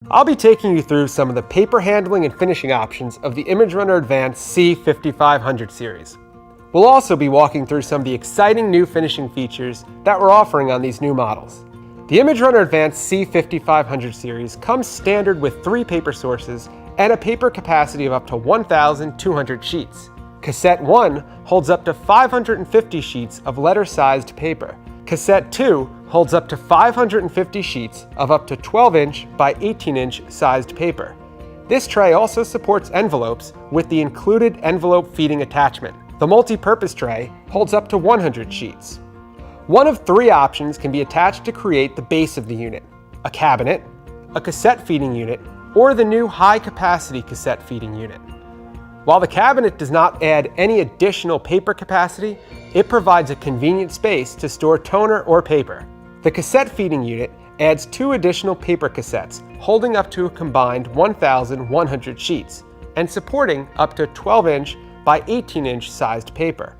I'll be taking you through some of the paper handling and finishing options of the ImageRunner Advanced C5500 series. We'll also be walking through some of the exciting new finishing features that we're offering on these new models. The ImageRunner Advanced C5500 series comes standard with 3 paper sources and a paper capacity of up to 1,200 sheets. Cassette 1 holds up to 550 sheets of letter-sized paper. Cassette 2 holds up to 550 sheets of up to 12-inch by 18-inch sized paper. This tray also supports envelopes with the included envelope feeding attachment. The multi-purpose tray holds up to 100 sheets. One of 3 options can be attached to create the base of the unit: a cabinet, a cassette feeding unit, or the new high-capacity cassette feeding unit. While the cabinet does not add any additional paper capacity, it provides a convenient space to store toner or paper. The cassette feeding unit adds 2 additional paper cassettes holding up to a combined 1,100 sheets and supporting up to 12-inch by 18-inch sized paper.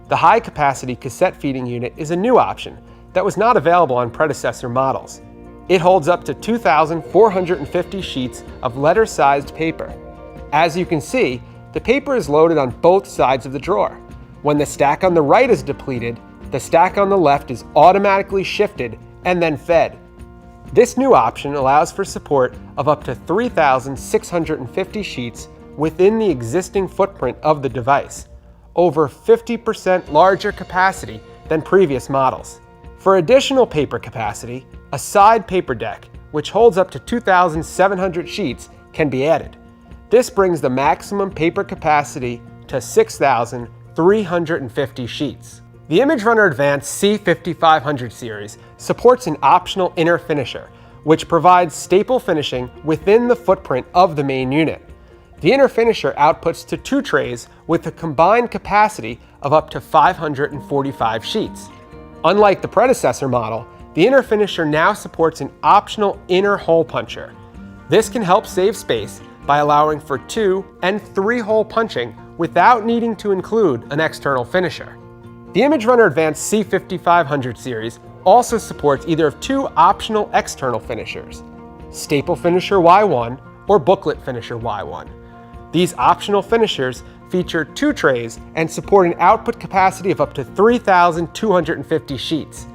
The high-capacity cassette feeding unit is a new option that was not available on predecessor models. It holds up to 2,450 sheets of letter-sized paper. As you can see, the paper is loaded on both sides of the drawer. When the stack on the right is depleted, the stack on the left is automatically shifted and then fed. This new option allows for support of up to 3,650 sheets within the existing footprint of the device, over 50% larger capacity than previous models. For additional paper capacity, a side paper deck, which holds up to 2,700 sheets, can be added. This brings the maximum paper capacity to 6,350 sheets. The ImageRunner Advanced C5500 series supports an optional inner finisher, which provides staple finishing within the footprint of the main unit. The inner finisher outputs to 2 trays with a combined capacity of up to 545 sheets. Unlike the predecessor model, the inner finisher now supports an optional inner hole puncher. This can help save space by allowing for 2 and 3 hole punching without needing to include an external finisher. The ImageRunner Advanced C5500 series also supports either of 2 optional external finishers: Staple Finisher Y1 or Booklet Finisher Y1. These optional finishers feature 2 trays and support an output capacity of up to 3,250 sheets.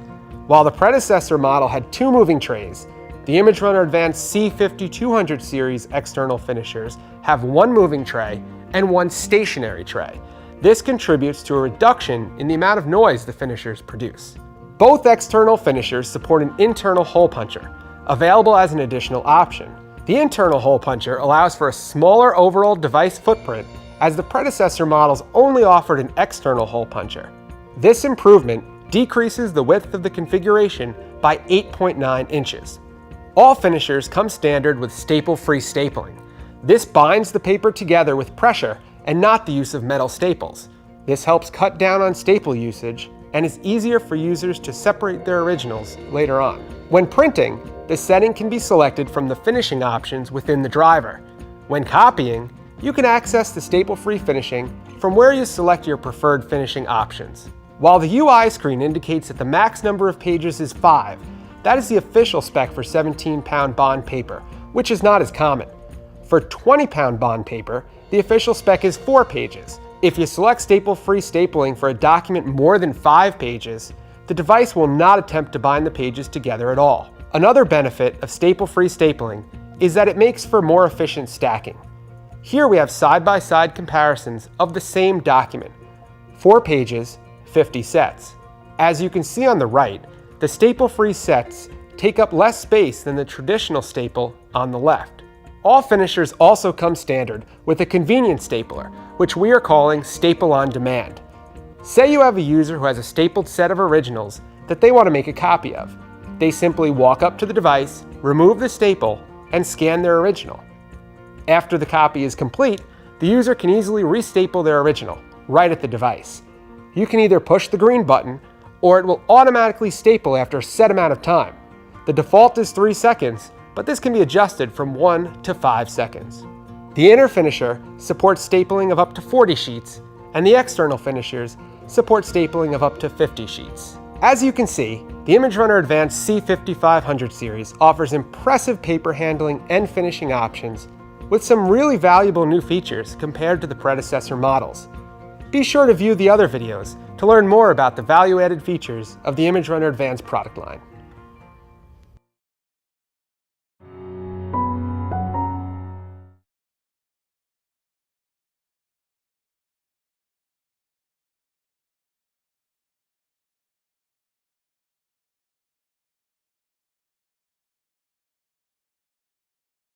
While the predecessor model had 2 moving trays, the ImageRunner Advanced C5200 series external finishers have 1 moving tray and 1 stationary tray. This contributes to a reduction in the amount of noise the finishers produce. Both external finishers support an internal hole puncher, available as an additional option. The internal hole puncher allows for a smaller overall device footprint, as the predecessor models only offered an external hole puncher. This improvement decreases the width of the configuration by 8.9 inches. All finishers come standard with staple-free stapling. This binds the paper together with pressure and not the use of metal staples. This helps cut down on staple usage and is easier for users to separate their originals later on. When printing, the setting can be selected from the finishing options within the driver. When copying, you can access the staple-free finishing from where you select your preferred finishing options. While the UI screen indicates that the max number of pages is 5, that is the official spec for 17-pound bond paper, which is not as common. For 20-pound bond paper, the official spec is 4 pages. If you select staple-free stapling for a document more than 5 pages, the device will not attempt to bind the pages together at all. Another benefit of staple-free stapling is that it makes for more efficient stacking. Here we have side-by-side comparisons of the same document. 4 pages, 50 sets. As you can see on the right, the staple-free sets take up less space than the traditional staple on the left. All finishers also come standard with a convenience stapler, which we are calling Staple on Demand. Say you have a user who has a stapled set of originals that they want to make a copy of. They simply walk up to the device, remove the staple, and scan their original. After the copy is complete, the user can easily restaple their original right at the device. You can either push the green button, or it will automatically staple after a set amount of time. The default is 3 seconds, but this can be adjusted from 1 to 5 seconds. The inner finisher supports stapling of up to 40 sheets, and the external finishers support stapling of up to 50 sheets. As you can see, the ImageRunner Advanced C5500 series offers impressive paper handling and finishing options with some really valuable new features compared to the predecessor models. Be sure to view the other videos to learn more about the value-added features of the ImageRunner Advanced product line.